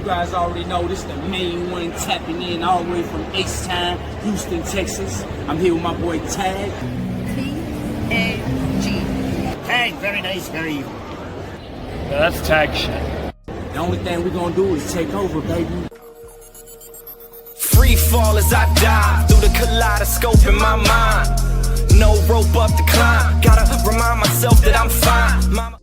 guys already know this is the main one tapping in all the way from H-Town, Houston, Texas. I'm here with my boy T.A.G. T.A.G. T.A.G, very nice, very evil. Yeah, that's T.A.G shit. The only thing we're gonna do is take over, baby. Free fall as I dive through the kaleidoscope in my mind. No rope up to climb. Gotta remind myself that I'm fine. Mama.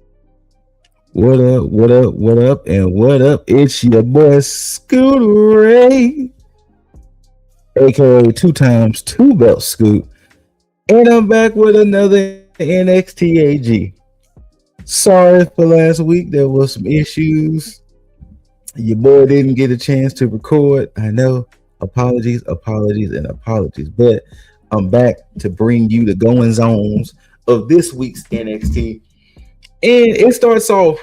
What up, what up, what up, and what up? It's your boy ScooterRay, aka 2x2 belt Scoot, and I'm back with another NXT.A.G. Sorry for last week, there was some issues. Your boy didn't get a chance to record. I know, apologies, but I'm back to bring you the goings ons of this week's NXT. And it starts off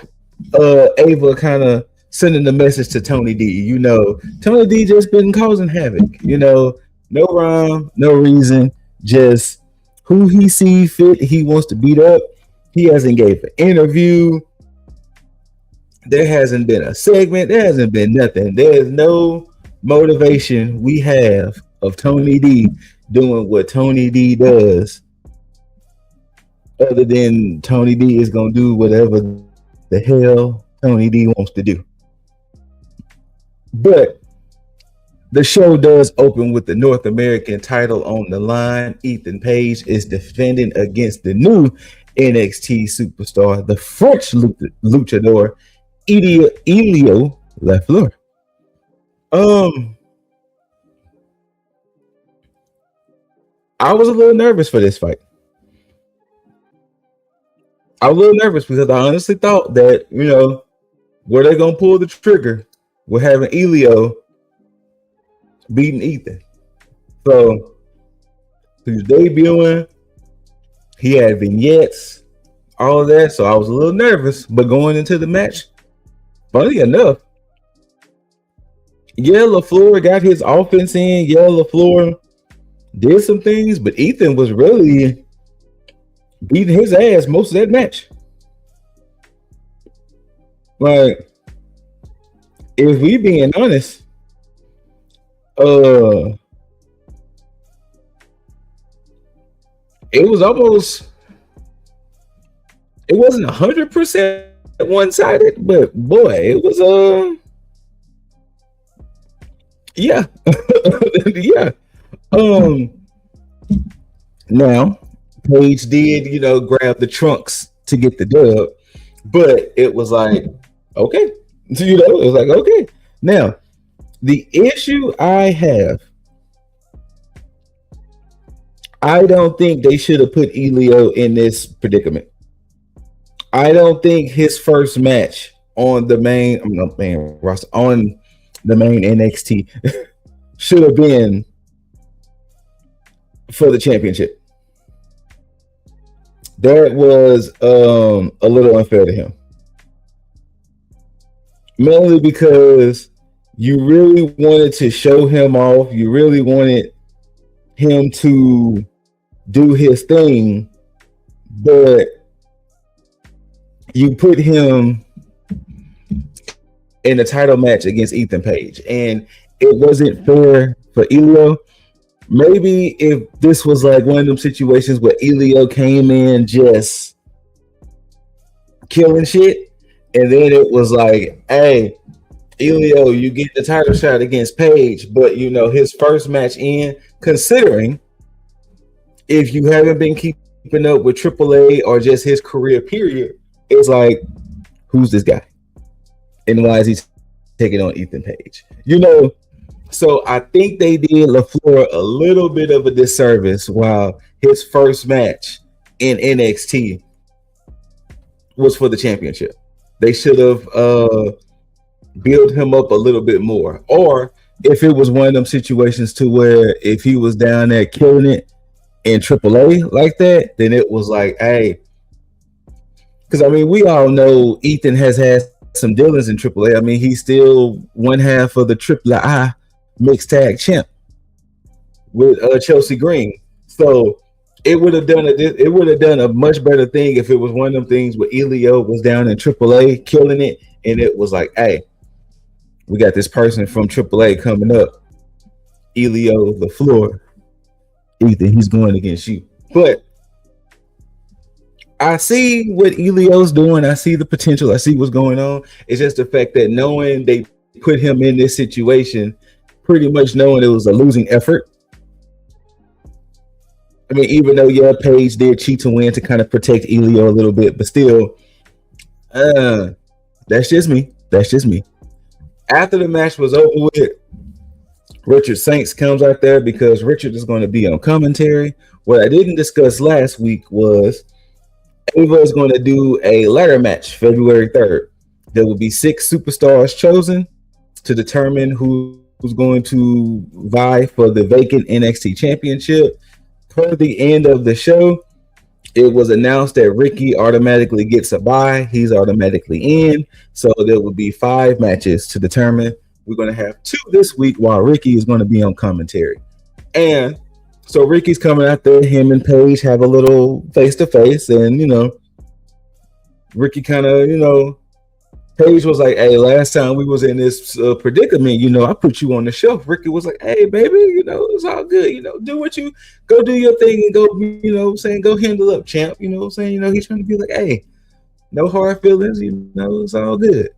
Ava kind of sending the message to Tony D. You know, Tony D just been causing havoc. You know, no rhyme, no reason, just who he see fit he wants to beat up. He hasn't gave an interview. There hasn't been a segment. There hasn't been nothing. There's no motivation we have of Tony D doing what Tony D does, other than Tony D is going to do whatever the hell Tony D wants to do. But the show does open with the North American title on the line. Ethan Page is defending against the new NXT superstar, the French luchador, Elio Lafleur. I was a little nervous for this fight. I was a little nervous because I honestly thought that, you know, were they going to pull the trigger with having Elio beating Ethan? So, he's debuting. He had vignettes, all of that. So, I was a little nervous. But going into the match, funny enough, yeah, LaFleur got his offense in. Yeah, LaFleur did some things, but Ethan was really beating his ass most of that match. Like, if we being honest, it was almost, it wasn't 100% one-sided, but boy, it was yeah. Yeah. Now Page did, you know, grab the trunks to get the dub, but it was like, okay, you know, it was like, okay. Now, the issue I have, I don't think they should have put Elio in this predicament. I don't think his first match on the main, on the main NXT should have been for the championship. That was a little unfair to him. Mainly because you really wanted to show him off. You really wanted him to do his thing, but you put him in a title match against Ethan Page, and it wasn't fair for Elio. Maybe if this was like one of them situations where Elio came in just killing shit, and then it was like, hey, Elio, you get the title shot against Page, but you know, his first match in, considering if you haven't been keeping up with AAA or just his career period, it's like, who's this guy? And why is he taking on Ethan Page? You know, so I think they did LaFleur a little bit of a disservice while his first match in NXT was for the championship. They should have built him up a little bit more. Or if it was one of them situations to where if he was down there killing it in AAA like that, then it was like, hey, because I mean, we all know Ethan has had some dealings in AAA. I mean, he's still one half of the III mixed tag champ with Chelsea Green. So it would have done a much better thing if it was one of them things where Elio was down in AAA killing it, and it was like, hey, we got this person from AAA coming up, Elio the Floor. Ethan, he's going against you. But I see what Elio's doing. I see the potential. I see what's going on. It's just the fact that knowing they put him in this situation, pretty much knowing it was a losing effort. I mean, even though Paige did cheat to win to kind of protect Elio a little bit, but still, that's just me. That's just me. After the match was over with, Richard Saints comes out there because Richard is going to be on commentary. What I didn't discuss last week was Ava is going to do a ladder match February 3rd. There will be 6 superstars chosen to determine who's going to vie for the vacant NXT championship. Per the end of the show, it was announced that Ricky automatically gets a bye. He's automatically in. So there will be 5 matches to determine. We're going to have 2 this week while Ricky is going to be on commentary. And so Ricky's coming out there. Him and Paige have a little face-to-face. And, Ricky kind of, Paige was like, hey, last time we was in this predicament, I put you on the shelf. Ricky was like, hey, baby, it's all good. Do what you go do your thing and go, go handle up, champ. He's trying to be like, hey, no hard feelings. It's all good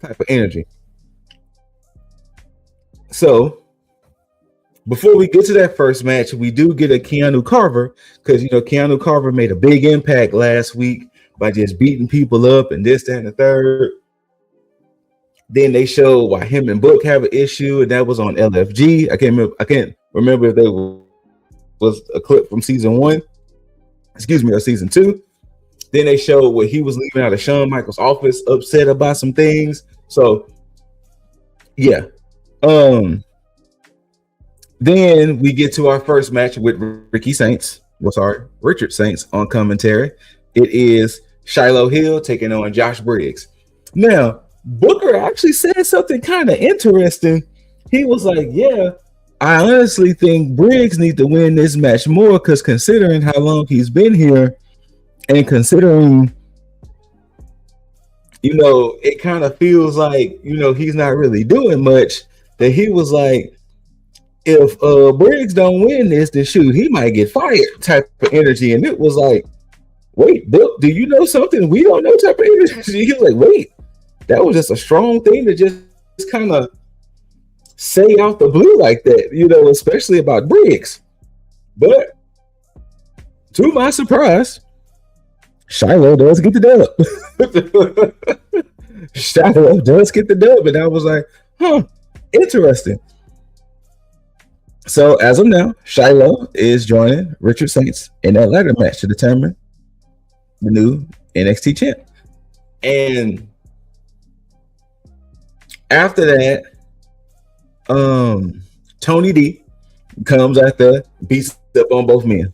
type of energy. So before we get to that first match, we do get a Keanu Carver because, Keanu Carver made a big impact last week by just beating people up and this, that, and the third. Then they showed why him and Book have an issue, and that was on LFG. I can't remember if they was a clip from season 1, or season 2. Then they showed where he was leaving out of Shawn Michaels' office, upset about some things. So, yeah. Then we get to our first match with Richard Saints on commentary. It is Shiloh Hill taking on Josh Briggs. Now, Booker actually said something kind of interesting. He was like, yeah, I honestly think Briggs needs to win this match more because considering how long he's been here and considering, it kind of feels like, he's not really doing much, that he was like, if Briggs don't win this, then shoot, he might get fired type of energy. And it was like, wait, Book, do you know something we don't know type of energy? He was like, wait. That was just a strong thing to just kind of say out the blue like that, especially about Briggs. But to my surprise, Shiloh does get the dub. Shiloh does get the dub. And I was like, interesting. So as of now, Shiloh is joining Richard Saints in that ladder match to determine the new NXT champ. And after that, Tony D comes out there, beats up on both men,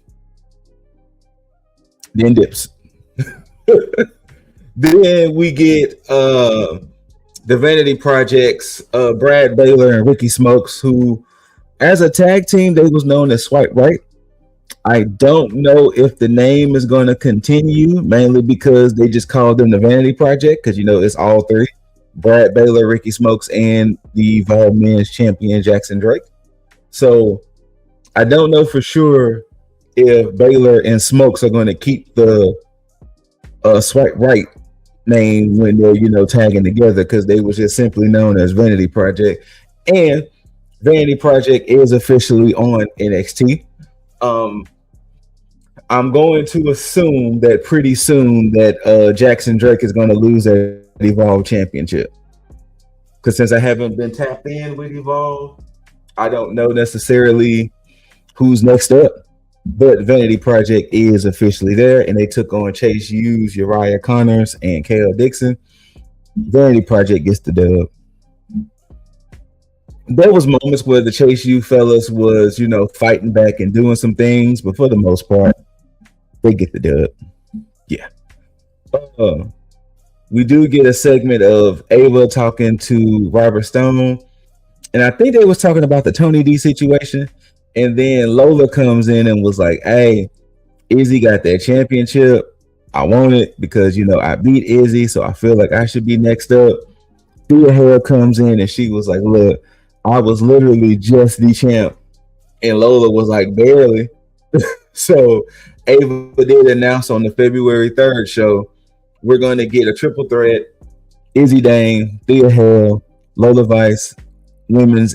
then dips. Then we get the Vanity Projects, Brad Baylor and Ricky Smokes, who, as a tag team, they was known as Swipe Right. I don't know if the name is going to continue, mainly because they just called them the Vanity Project, because it's all 3. Brad Baylor, Ricky Smokes, and the Evolved Men's Champion Jackson Drake. So I don't know for sure if Baylor and Smokes are going to keep the Swipe Right name when they're tagging together, because they was just simply known as Vanity Project. And Vanity Project is officially on NXT. I'm going to assume that pretty soon that Jackson Drake is going to lose that Evolve Championship, because since I haven't been tapped in with Evolve, I don't know necessarily who's next up. But Vanity Project is officially there, and they took on Chase Hughes, Uriah Connors, and Kale Dixon. Vanity Project gets the dub. There was moments where the Chase U fellas was, fighting back and doing some things, but for the most part, they get the dub. Yeah. We do get a segment of Ava talking to Robert Stone, and I think they was talking about the Tony D situation, and then Lola comes in and was like, hey, Izzy got that championship. I want it because, I beat Izzy, so I feel like I should be next up. Thea Hale comes in and she was like, "Look, I was literally just the champ," and Lola was like, "Barely." So Ava did announce on the February 3rd show, we're going to get a triple threat: Izzy Dane, Thea Hale, Lola Vice, women's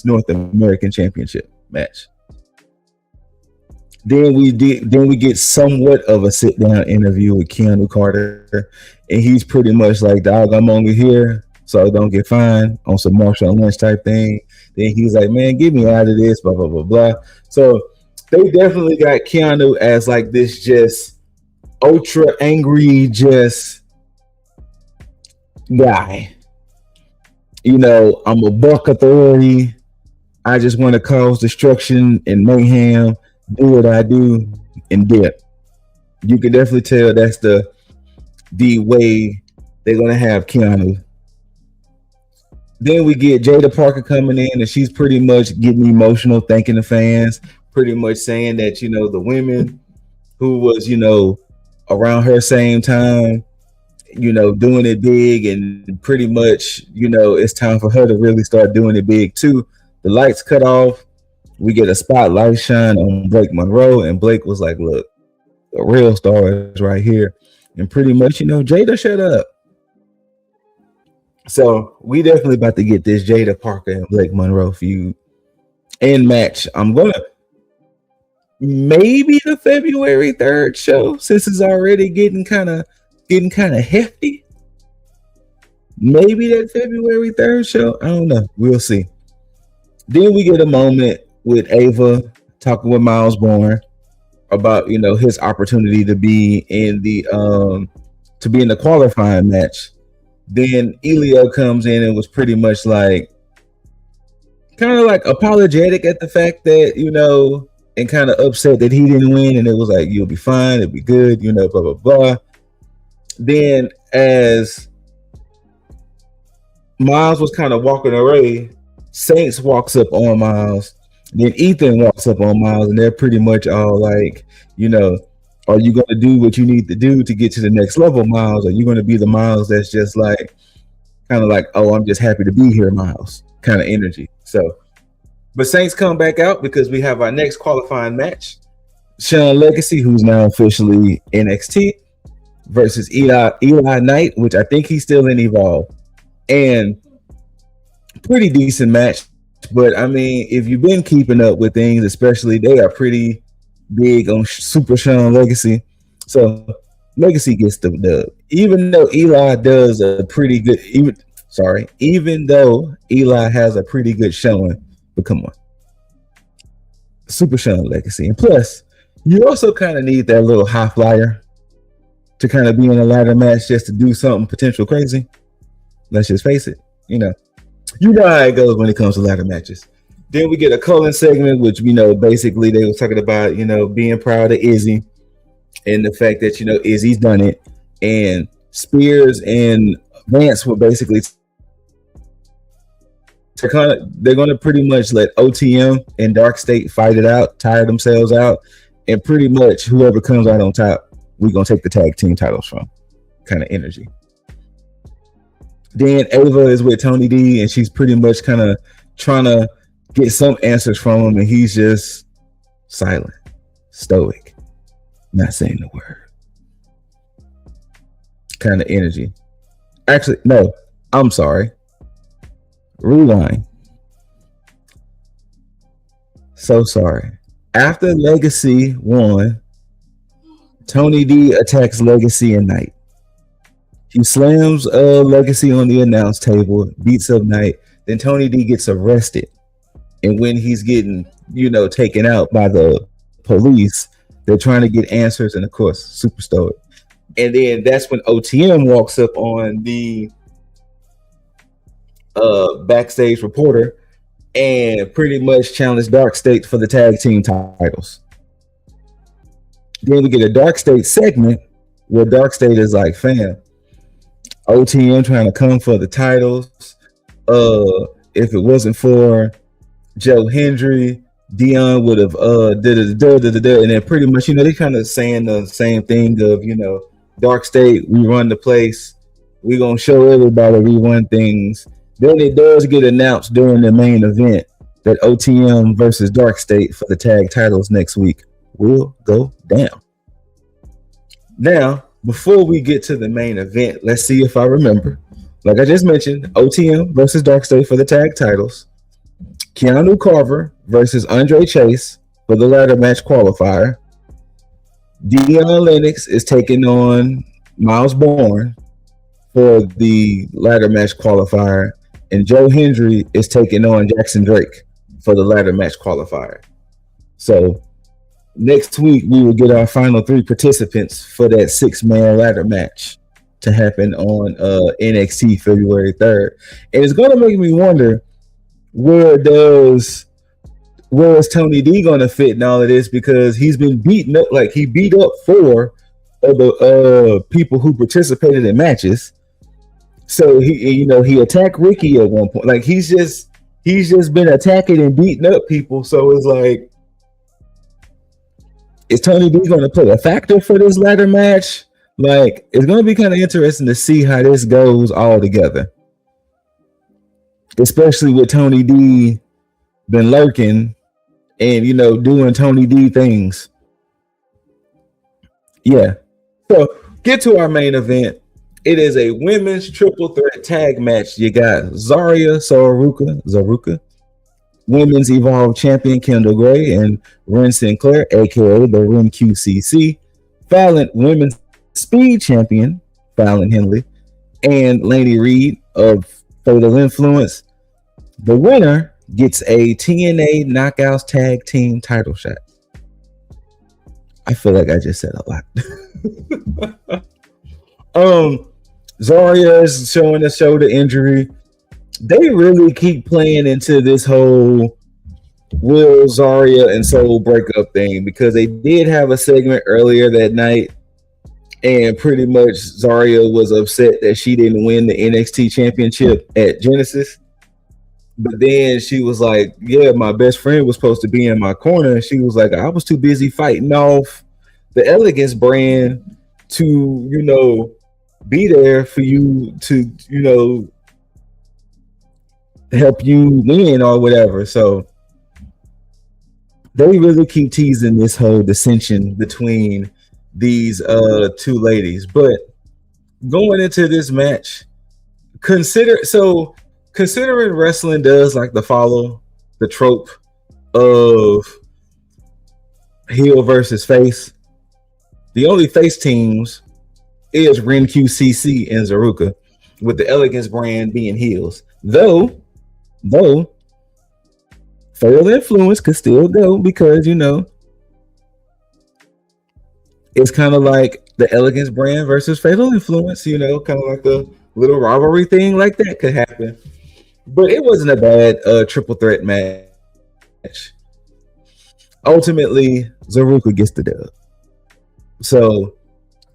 North American Championship match. Then we get somewhat of a sit down interview with Keanu Carter, and he's pretty much like, "Dog, I'm only here so I don't get fined," on some Marshawn Lynch type thing. Then he's like, "Man, get me out of this," blah blah blah blah. So they definitely got Keanu as like this just ultra angry just guy. You know, I'm a buck authority. I just want to cause destruction and mayhem, do what I do, and dip. You can definitely tell that's the way they're gonna have Keanu. Then we get Jada Parker coming in, and she's pretty much getting emotional, thanking the fans, pretty much saying that, you know, the women who was, you know, around her same time, you know, doing it big, and pretty much, you know, it's time for her to really start doing it big too. The lights cut off. We get a spotlight shine on Blake Monroe, and Blake was like, "Look, the real star is right here." And pretty much, you know, Jada, shut up. So we definitely about to get this Jada Parker and Blake Monroe feud and match. I'm gonna maybe the February 3rd show, since it's already getting kind of hefty. Maybe that February 3rd show. I don't know. We'll see. Then we get a moment with Ava talking with Miles Bourne about, you know, his opportunity to be in the qualifying match. Then Elio comes in and was pretty much like kind of like apologetic at the fact that, you know, and kind of upset that he didn't win, and it was like, "You'll be fine, it'll be good," you know, blah blah blah. Then as Miles was kind of walking away, Saints walks up on Miles. Then Ethan walks up on Miles, and they're pretty much all like, you know, "Are you going to do what you need to do to get to the next level, Miles? Are you going to be the Miles that's just like, kind of like, oh, I'm just happy to be here, Miles," kind of energy. So, but Saints come back out because we have our next qualifying match. Sean Legacy, who's now officially NXT, versus Eli Knight, which I think he's still in Evolve. And pretty decent match. But I mean, if you've been keeping up with things, especially, they are pretty big on Super Sean Legacy. So Legacy gets the dub. Even though Eli does a pretty good, even though Eli has a pretty good showing, but come on. Super Sean Legacy. And plus, you also kind of need that little high flyer to kind of be in a ladder match just to do something potential crazy. Let's just face it. You know how it goes when it comes to ladder matches. Then we get a Cullen segment, which, you know, basically they were talking about, you know, being proud of Izzy and the fact that, you know, Izzy's done it. And Spears and Vance were basically they're going to pretty much let OTM and Dark State fight it out, tire themselves out, and pretty much whoever comes out on top, we're going to take the tag team titles from, kind of energy. Then Ava is with Tony D, and she's pretty much kind of trying to get some answers from him, and he's just silent, stoic, not saying the word. Kind of energy. Actually, no, I'm sorry. Rewind. So sorry. After Legacy won, Tony D attacks Legacy and Knight. He slams Legacy on the announce table, beats up Knight. Then Tony D gets arrested. And when he's getting, you know, taken out by the police, they're trying to get answers, and of course, super stoic. And then that's when OTM walks up on the backstage reporter and pretty much challenged Dark State for the tag team titles. Then we get a Dark State segment where Dark State is like, "Fam, OTM trying to come for the titles. If it wasn't for Joe Hendry, Dion would have and then pretty much, you know, they kind of saying the same thing of, you know, Dark State, we run the place, we're gonna show everybody we won things. Then it does get announced during the main event that OTM versus Dark State for the tag titles next week will go down. Now, before we get to the main event, let's see if I remember. Like I just mentioned, OTM versus Dark State for the tag titles. Keanu Carver versus Andre Chase for the ladder match qualifier. Dion Lennox is taking on Miles Bourne for the ladder match qualifier. And Joe Hendry is taking on Jackson Drake for the ladder match qualifier. So next week we will get our final 3 participants for that 6-man ladder match to happen on NXT February 3rd. And it's going to make me wonder, where is Tony D going to fit in all of this, because he's been beaten up. Like, he beat up 4 of the people who participated in matches. So he attacked Ricky at one point. Like, he's just been attacking and beating up people. So it's like, is Tony D going to play a factor for this ladder match? Like, it's going to be kind of interesting to see how this goes all together, especially with Tony D been lurking and doing Tony D things. Yeah. So get to our main event. It is a women's triple threat tag match. You got Zaria Zaruka, women's Evolve champion Kendall Gray, and Ren Sinclair, aka the Ren QCC, Fallon women's speed champion Fallon Henley, and Laney Reed of Fatal Influence. The winner gets a TNA Knockouts Tag Team title shot. I feel like I just said a lot. Zaria is showing a shoulder injury. They really keep playing into this whole Will Zaria and Soul breakup thing, because they did have a segment earlier that night, and pretty much Zaria was upset that she didn't win the NXT championship at Genesis. But then she was like, yeah, my best friend was supposed to be in my corner. And she was like, I was too busy fighting off the Elegance brand to, be there for you to, help you win or whatever. So they really keep teasing this whole dissension between these 2 ladies. But going into this match, considering wrestling does like to follow the trope of heel versus face, the only face teams is Ren QCC and Zaruka, with the Elegance brand being heels. Though Fatal Influence could still go, because it's kind of like the Elegance brand versus Fatal Influence, kind of like a little rivalry thing like that could happen. But it wasn't a bad triple threat match. Ultimately, Zaruka gets the dub. So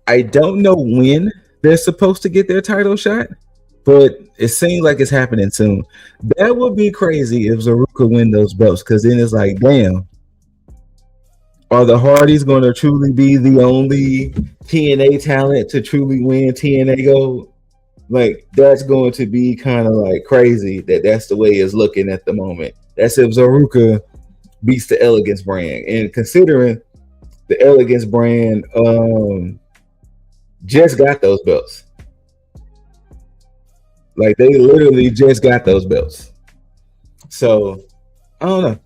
I don't know when they're supposed to get their title shot, but it seems like it's happening soon. That would be crazy if Zaruka win those belts, because then it's like, damn, are the Hardys going to truly be the only TNA talent to truly win TNA Gold? Like, that's going to be kind of like crazy that's the way it's looking at the moment. That's if Zaruka beats the Elegance brand. And considering the Elegance brand just got those belts. Like, they literally just got those belts. So, I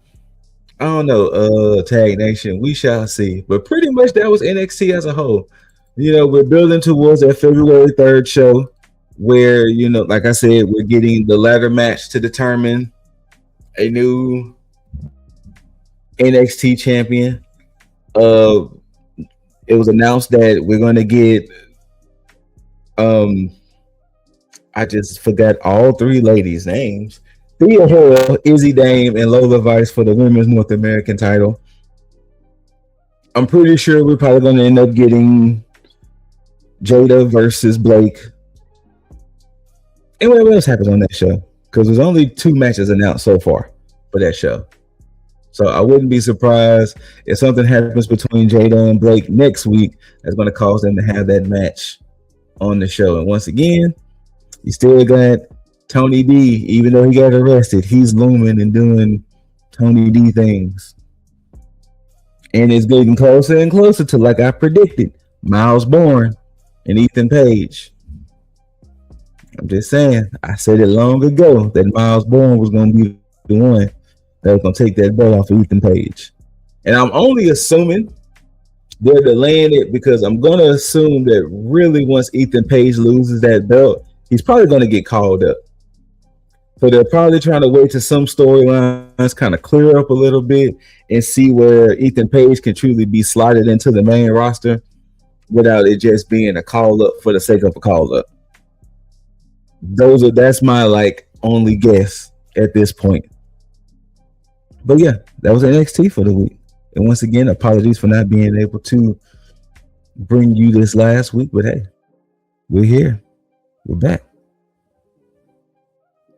don't know, Tag Nation. We shall see. But pretty much that was NXT as a whole. We're building towards that February 3rd show, where, like I said, we're getting the ladder match to determine a new NXT champion. It was announced that we're going to get I just forgot all 3 ladies' names. Thea Hale, Izzy Dame, and Lola Vice for the women's North American title. I'm pretty sure we're probably going to end up getting Jada versus Blake. And whatever else happens on that show, because there's only 2 matches announced so far for that show. So I wouldn't be surprised if something happens between Jada and Blake next week that's going to cause them to have that match on the show. And once again, You still got Tony D, even though he got arrested, he's looming and doing Tony D things. And it's getting closer and closer to, like I predicted, Miles Bourne and Ethan Page. I'm just saying, I said it long ago that Miles Bourne was going to be the one that was going to take that belt off of Ethan Page. And I'm only assuming they're delaying it because I'm going to assume that really once Ethan Page loses that belt, he's probably going to get called up. So they're probably trying to wait till some storylines kind of clear up a little bit and see where Ethan Page can truly be slotted into the main roster without it just being a call up for the sake of a call up. That's my like only guess at this point. But yeah, that was NXT for the week. And once again, apologies for not being able to bring you this last week, but hey, we're here. We're back.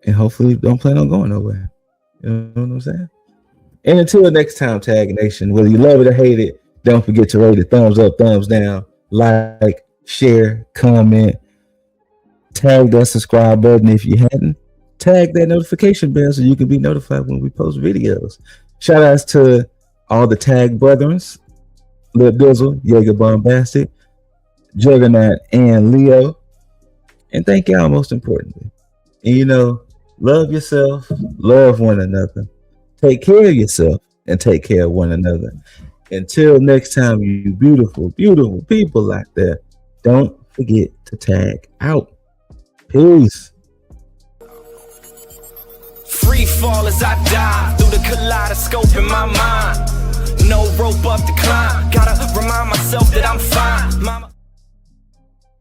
And hopefully don't plan on going nowhere. You know what I'm saying? And until next time, Tag Nation, whether you love it or hate it, don't forget to rate it thumbs up, thumbs down, like, share, comment, tag that subscribe button if you hadn't. Tag that notification bell so you can be notified when we post videos. Shout outs to all the tag brethrens, Lil Dizzle, Jaeger Bombastic, Juggernaut, and Leo. And thank y'all most importantly. And you know, love yourself, love one another, take care of yourself, and take care of one another. Until next time, you beautiful, beautiful people out there, don't forget to tag out. Peace. Free fall as I dive through the kaleidoscope in my mind. No rope up to climb. Gotta remind myself that I'm fine. Mama.